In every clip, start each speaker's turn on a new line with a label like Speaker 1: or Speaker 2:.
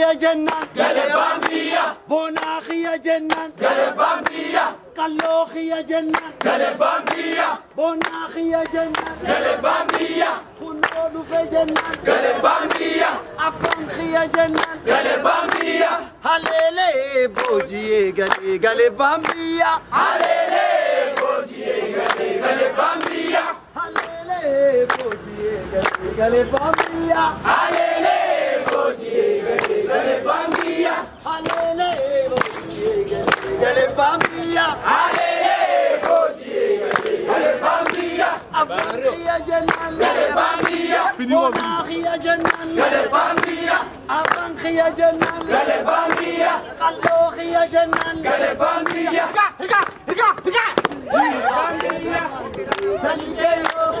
Speaker 1: يا جنان
Speaker 2: قلبامبية
Speaker 1: بوناخي يا جنان
Speaker 2: قلبامبية
Speaker 1: قلوخي يا جنان
Speaker 2: قلبامبية
Speaker 1: بوناخي يا جنان
Speaker 2: قلبامبية
Speaker 1: كنولو في جنان
Speaker 2: قلبامبية
Speaker 1: أفنخي يا جنان
Speaker 2: قلبامبية
Speaker 1: هليلي بوجي قلي قلبامبية
Speaker 2: عليلي بوجي قلبامبية
Speaker 1: هليلي بوجي قلي قلبامبية
Speaker 2: عليلي بوجي قلبامبية
Speaker 1: هليلي بوجي قلي قلبامبية
Speaker 2: عليلي بوجي قلبامبية
Speaker 1: أفنخي يا جنان
Speaker 2: قلبامبية
Speaker 1: بوناخي يا جنان
Speaker 2: قلبامبية
Speaker 1: أفنخي يا جنان
Speaker 2: قلبامبية
Speaker 1: قلوخي يا جنان
Speaker 2: قلبامبية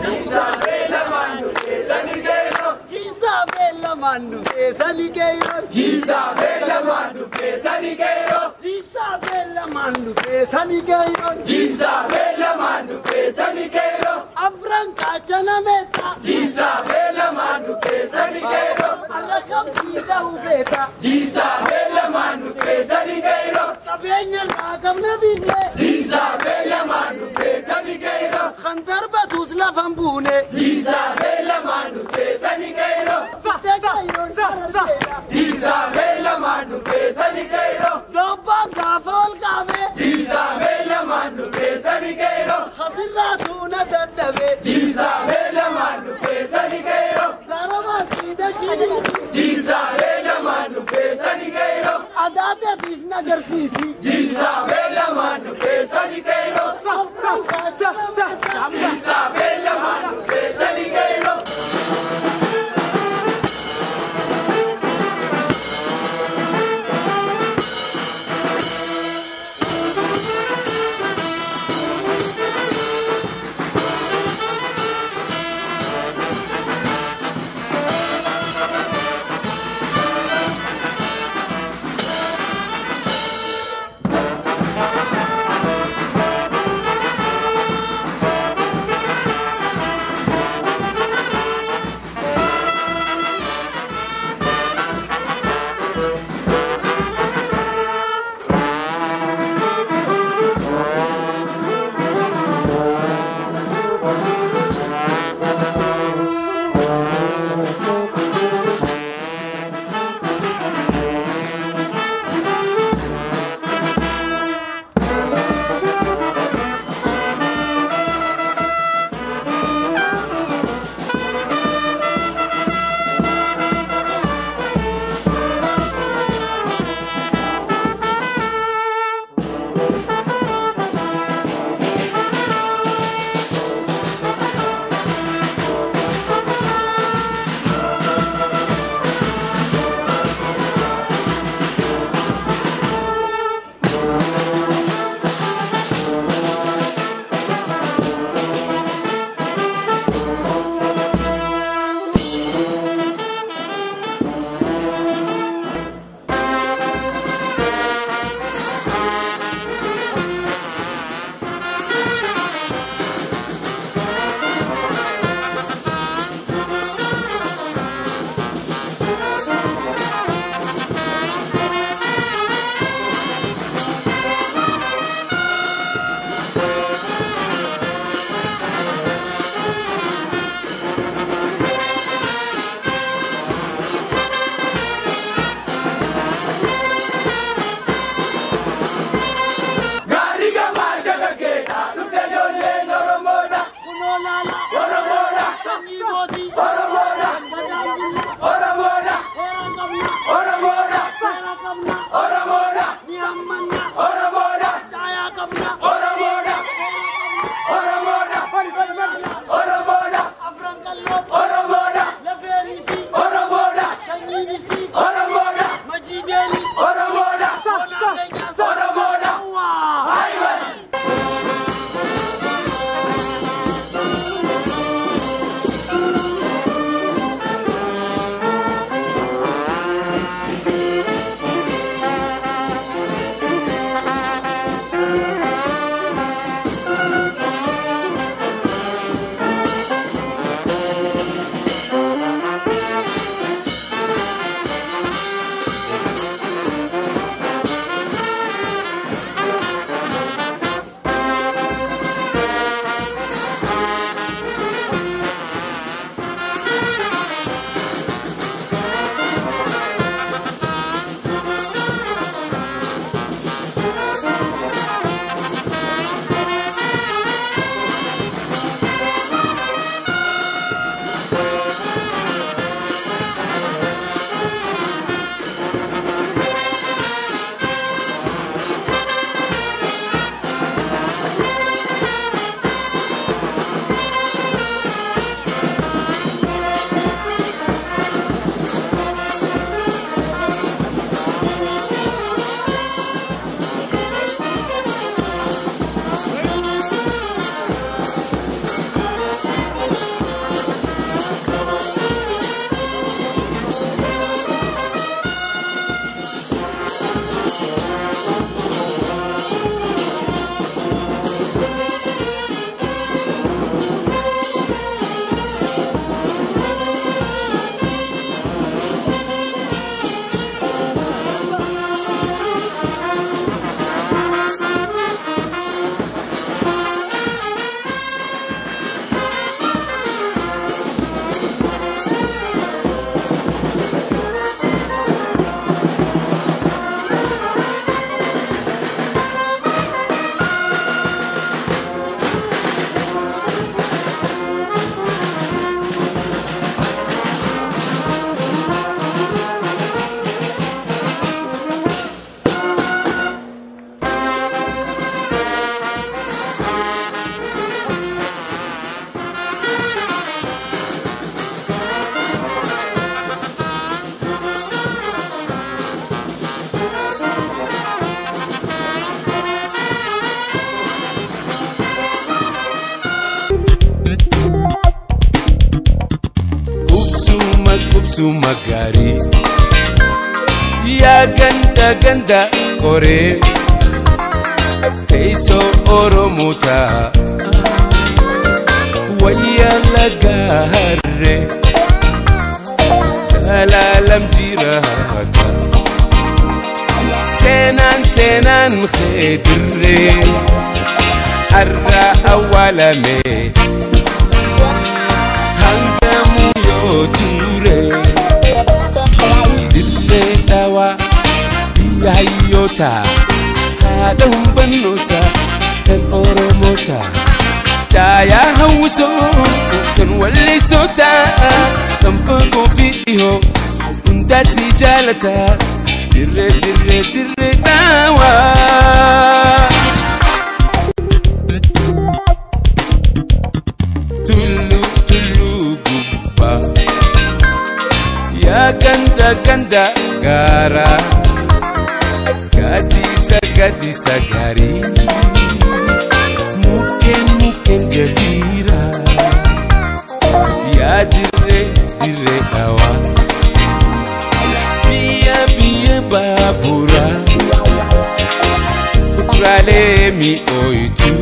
Speaker 2: Isabella Mandu Sanigero
Speaker 1: Isabella Mandu Sanigero
Speaker 2: Isabella Mandu Sanigero
Speaker 1: Isabella Mandu Sanigero
Speaker 2: Isabella Mandu Sanigero
Speaker 1: Afranca Janameta
Speaker 2: Isabella Mandu Sanigero
Speaker 1: Alla Camsida Uveta
Speaker 2: Isabella Mandu Sanigero
Speaker 1: Cabegna Ragam Nabile
Speaker 2: Isabella Mandu Sanigero
Speaker 1: Khandar Batus La Fambune
Speaker 2: Isabella Mandu Sanigero Isabella Mandu Sanigero
Speaker 1: Dobanga Volgave
Speaker 2: Isabella Mandu Sanigero
Speaker 1: Khasiratuna Dadave
Speaker 2: Isabella Mandu Sanigero
Speaker 1: Laramatida Chidi
Speaker 2: Isabella Mandu Sanigero
Speaker 1: Adate Disna Garcisi
Speaker 2: Isabella Mandu Sanigero Isabella Mandu Sanigero
Speaker 3: kubsu magari ya ganda ganda kore teiso oromota waya lagare salalam jirata senan senan khedre arra awala me hangamu yo ture dille dawa biyayota hadan bannota tan oromota jaya hauso tan wali sota tan fago fiho undasi jalata dire dire dire dawa ganda ganda gara gadisa gadisa gari mungkin mungkin jazira ya dire dire awa biya biya babura ukrale mi oitu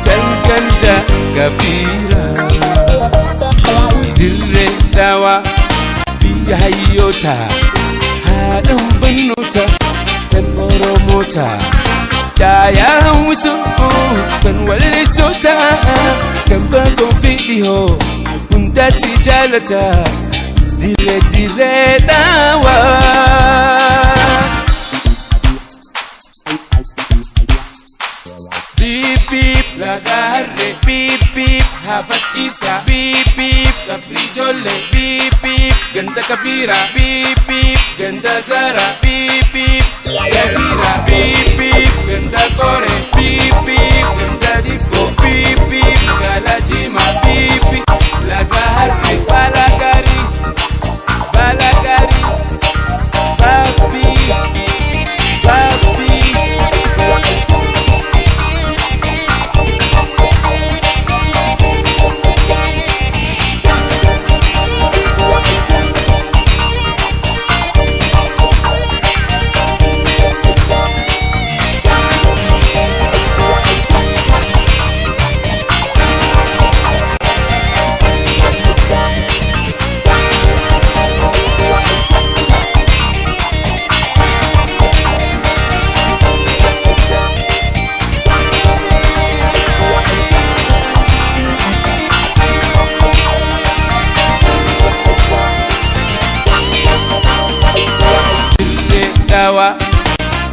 Speaker 3: tanganda gafira dire dawa hayota hadan bannota tan oromota jaya wusu tan wali sota kan fago fiho undasi jalata dire dire dawa beep beep lagarre beep beep hafat isa beep beep capricholle beep beep ganda kafira beep beep ganda gara beep beep yazira beep beep ganda kore beep beep ganda diko beep beep galajima beep beep lagarre balagari balagari babi babi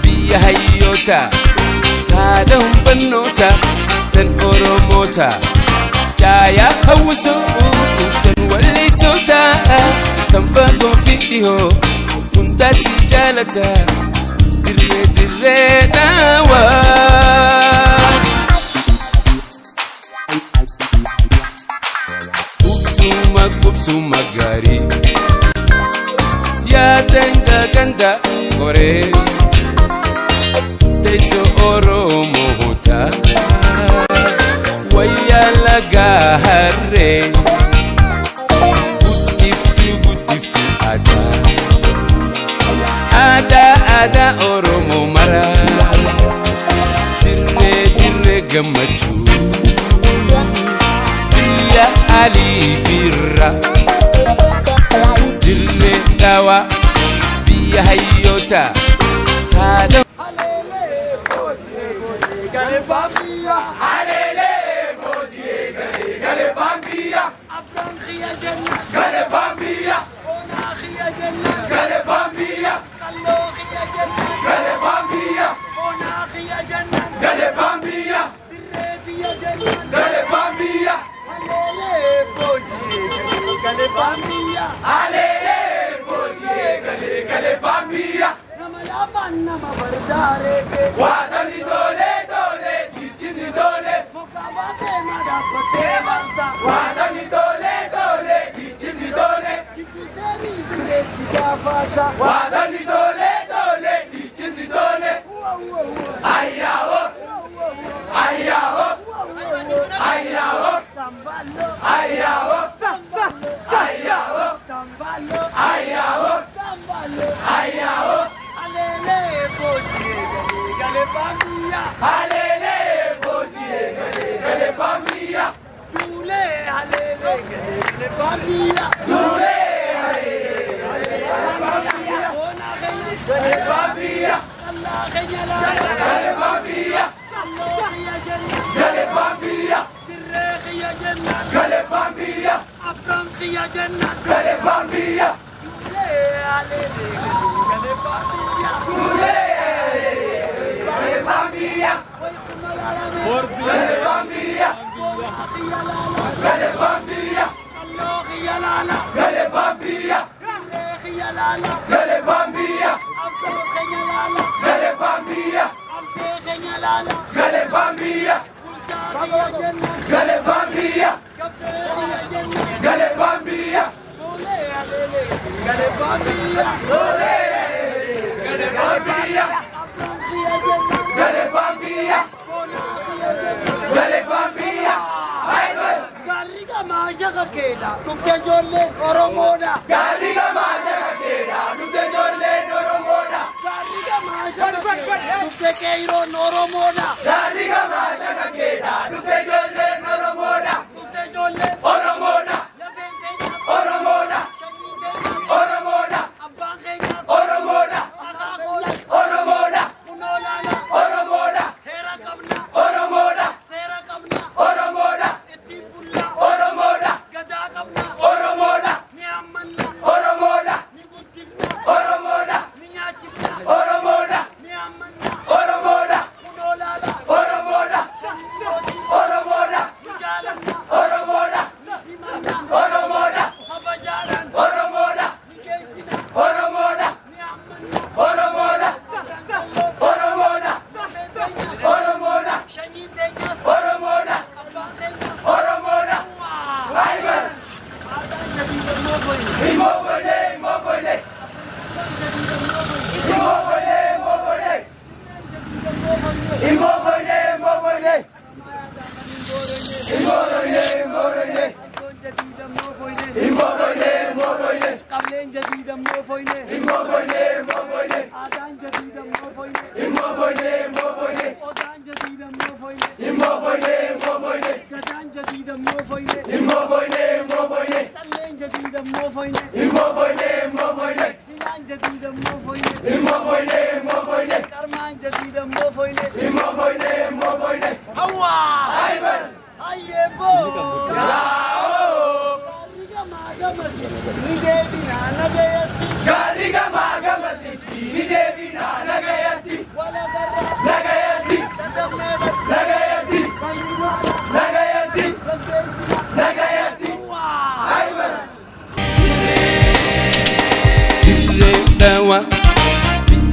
Speaker 3: biya hayota hadan bannota tan oromota jaya hauso tan wali sota kan fago fiho undasi jalata dire dire dawa kubsu magari ya ganda ganda kore teiso oromota waya lagare gudiftu ada ada ada oromo mara dire dire gamaju biya ali birra dire dawa biya hayota hada
Speaker 1: gale bambia
Speaker 2: alele bojiye gale bambia
Speaker 1: afrankhia janna
Speaker 2: gale bambia
Speaker 1: onakhia janna
Speaker 2: gale bambia
Speaker 1: kallokhia janna
Speaker 2: gale bambia
Speaker 1: onakhia janna
Speaker 2: gale bambia
Speaker 1: birretia janna
Speaker 2: gale bambia
Speaker 1: alele bojiye gale bambia
Speaker 2: alele bojiye gale bambia
Speaker 1: namaya banna mabardare ke
Speaker 2: wadali dole dole kichini dole
Speaker 1: mokawate madakote basta
Speaker 2: wadali dole dole kichini dole
Speaker 1: kitiseni birreti gafata
Speaker 2: wadali dole dole kichini dole ayawo ayawo ayawo
Speaker 1: tamballo
Speaker 2: ayawo ayawo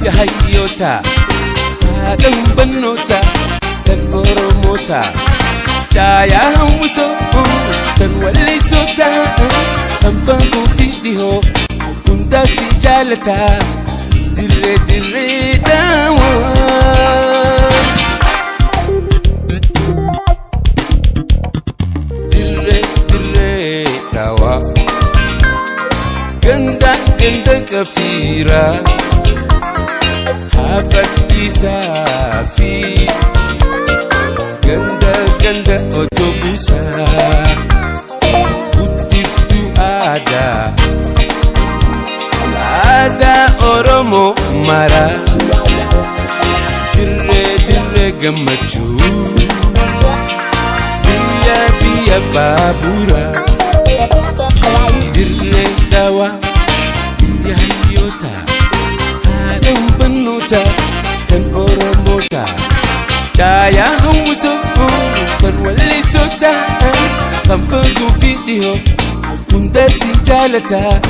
Speaker 3: Hayota, dan banota, dan oromota, jaya muso, dan wali sota, amfangu fidiho, kunda si jalata, dire dire dawa, dire dire dawa, ganda ganda kafira. Hafat isafi ganda ganda otobusa kutiftu ada oromo mara dire dire gamachu biya babura dire dawa biya hayota Benuta dan oromota jaya muso dan wali sota kamfangu video kunda si jalata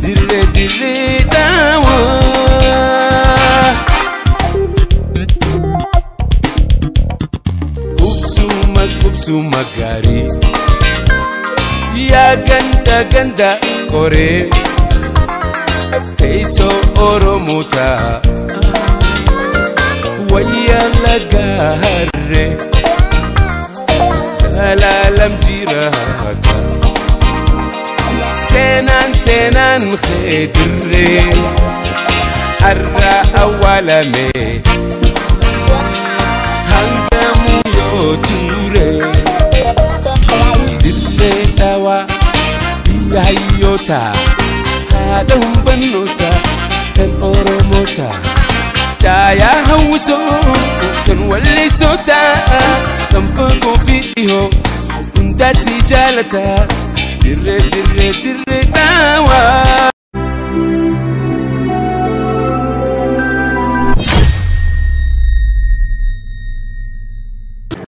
Speaker 3: dire dire dawa kupsuma gari ya ganda ganda kore Eiso oromota waya lagare salalam jirata senan khidre arra awala me handamu yo ture dille يا هيوتا هذا هم بنوتا كان أوروموتا جايا هوسو كان ولي سوتا تنفقوا فيه داسي جالتا dire dire dire